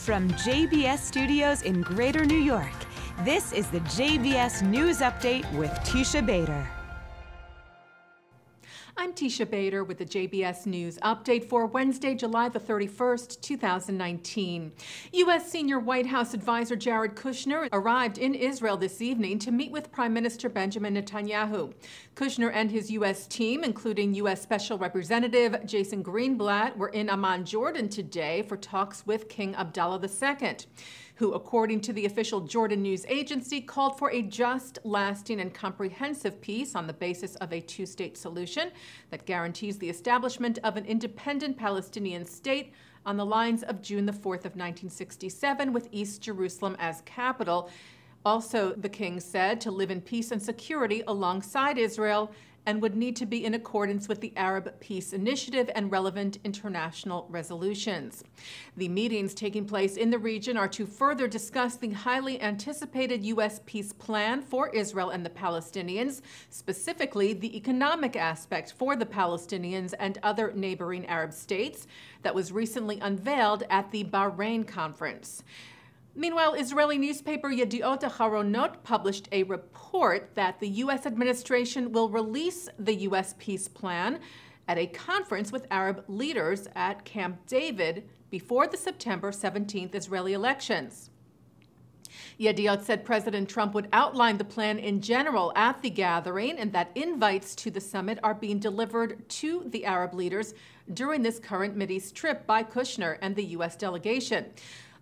From JBS Studios in Greater New York, this is the JBS News Update with Teisha Bader. I'm Teisha Bader with the JBS News Update for Wednesday, July the 31st, 2019. U.S. Senior White House Advisor Jared Kushner arrived in Israel this evening to meet with Prime Minister Benjamin Netanyahu. Kushner and his U.S. team, including U.S. Special Representative Jason Greenblatt, were in Amman, Jordan today for talks with King Abdullah II, who, according to the official Jordan news agency, called for a just, lasting, and comprehensive peace on the basis of a two-state solution that guarantees the establishment of an independent Palestinian state on the lines of June the 4th of 1967, with East Jerusalem as capital. Also, the king said, to live in peace and security alongside Israel, and would need to be in accordance with the Arab Peace Initiative and relevant international resolutions. The meetings taking place in the region are to further discuss the highly anticipated U.S. peace plan for Israel and the Palestinians, specifically the economic aspect for the Palestinians and other neighboring Arab states that was recently unveiled at the Bahrain conference. Meanwhile, Israeli newspaper Yediot Aharonot published a report that the U.S. administration will release the U.S. peace plan at a conference with Arab leaders at Camp David before the September 17th Israeli elections. Yediot said President Trump would outline the plan in general at the gathering, and that invites to the summit are being delivered to the Arab leaders during this current Mideast trip by Kushner and the U.S. delegation.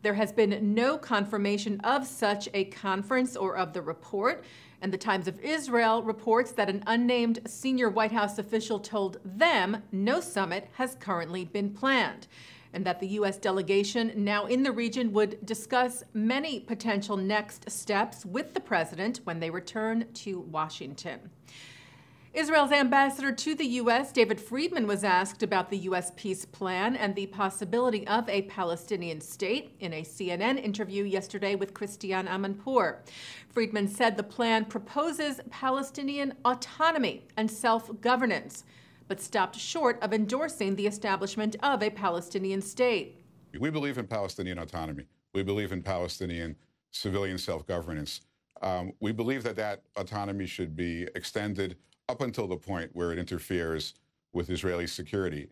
There has been no confirmation of such a conference or of the report, and the Times of Israel reports that an unnamed senior White House official told them no summit has currently been planned, and that the U.S. delegation now in the region would discuss many potential next steps with the president when they return to Washington. Israel's ambassador to the U.S., David Friedman, was asked about the U.S. peace plan and the possibility of a Palestinian state in a CNN interview yesterday with Christiane Amanpour. Friedman said the plan proposes Palestinian autonomy and self-governance, but stopped short of endorsing the establishment of a Palestinian state. We believe in Palestinian autonomy. We believe in Palestinian civilian self-governance. We believe that that autonomy should be extended up until the point where it interferes with Israeli security.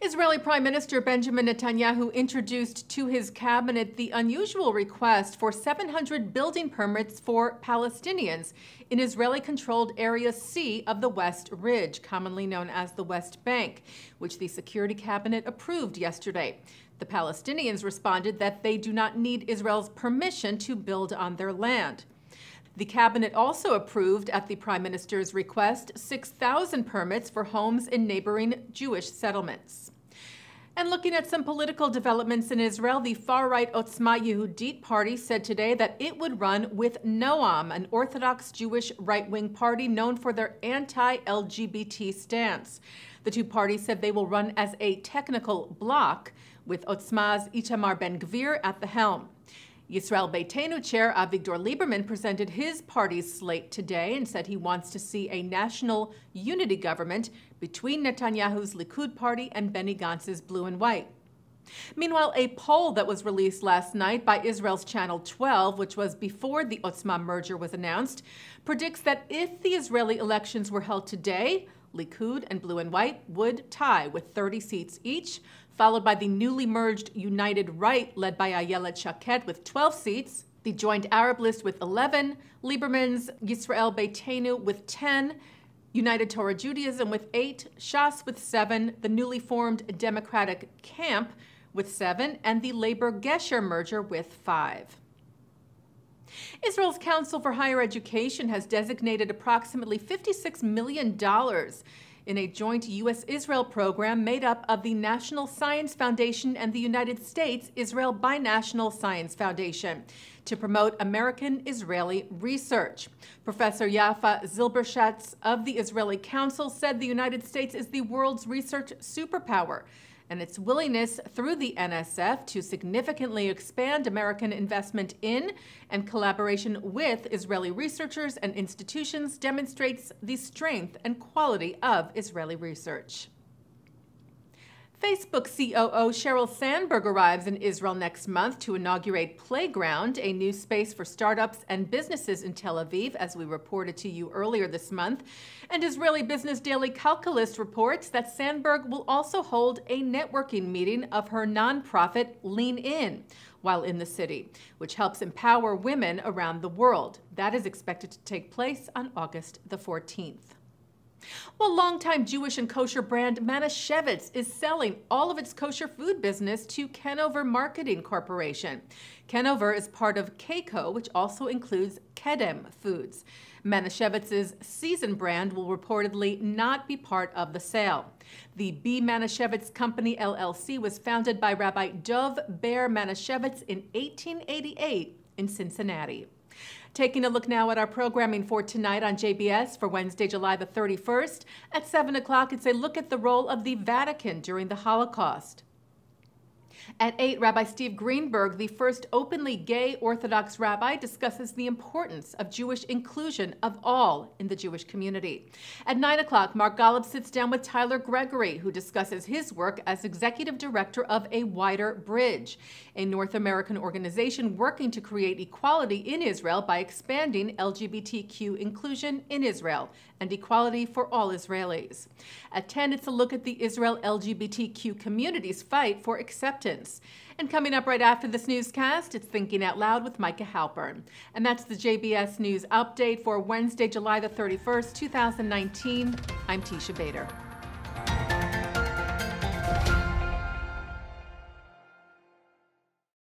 Israeli Prime Minister Benjamin Netanyahu introduced to his cabinet the unusual request for 700 building permits for Palestinians in Israeli-controlled Area C of the West Ridge, commonly known as the West Bank, which the Security Cabinet approved yesterday. The Palestinians responded that they do not need Israel's permission to build on their land. The cabinet also approved, at the prime minister's request, 6,000 permits for homes in neighboring Jewish settlements. And looking at some political developments in Israel, the far-right Otzma Yehudit party said today that it would run with Noam, an Orthodox Jewish right-wing party known for their anti-LGBT stance. The two parties said they will run as a technical bloc, with Otzma's Itamar ben Gvir at the helm. Yisrael Beytenu chair Avigdor Liberman presented his party's slate today and said he wants to see a national unity government between Netanyahu's Likud party and Benny Gantz's Blue and White. Meanwhile, a poll that was released last night by Israel's Channel 12, which was before the Otzma merger was announced, predicts that if the Israeli elections were held today, Likud and Blue and White would tie with 30 seats each, followed by the newly merged United Right, led by Ayelet Shaked, with 12 seats, the Joint Arab List with 11, Liberman's Yisrael Beytenu with 10, United Torah Judaism with 8, Shas with 7, the newly formed Democratic Camp with 7, and the Labor-Gesher merger with 5. Israel's Council for Higher Education has designated approximately $56 million in a joint U.S.-Israel program made up of the National Science Foundation and the United States Israel Binational Science Foundation to promote American-Israeli research. Professor Yaffa Zibershats of the Israeli Council said the United States is the world's research superpower, and its willingness through the NSF to significantly expand American investment in and collaboration with Israeli researchers and institutions demonstrates the strength and quality of Israeli research. Facebook COO Sheryl Sandberg arrives in Israel next month to inaugurate Playground, a new space for startups and businesses in Tel Aviv, as we reported to you earlier this month. And Israeli business daily Columnist reports that Sandberg will also hold a networking meeting of her nonprofit Lean In while in the city, which helps empower women around the world. That is expected to take place on August the 14th. Well, longtime Jewish and kosher brand Manischewitz is selling all of its kosher food business to Kenover Marketing Corporation. Kenover is part of Keiko, which also includes Kedem Foods. Manishewitz's Season brand will reportedly not be part of the sale. The B. Manischewitz Company, LLC, was founded by Rabbi Dov Ber Manischewitz in 1888 in Cincinnati. Taking a look now at our programming for tonight on JBS for Wednesday, July the 31st. At 7 o'clock, it's a look at the role of the Vatican during the Holocaust. At 8, Rabbi Steve Greenberg, the first openly gay Orthodox rabbi, discusses the importance of Jewish inclusion of all in the Jewish community. At 9 o'clock, Mark Golub sits down with Tyler Gregory, who discusses his work as executive director of A Wider Bridge, a North American organization working to create equality in Israel by expanding LGBTQ inclusion in Israel and equality for all Israelis. At 10, it's a look at the Israel LGBTQ community's fight for acceptance. And coming up right after this newscast, it's Thinking Out Loud with Micah Halpern. And that's the JBS News Update for Wednesday, July the 31st, 2019. I'm Teisha Bader.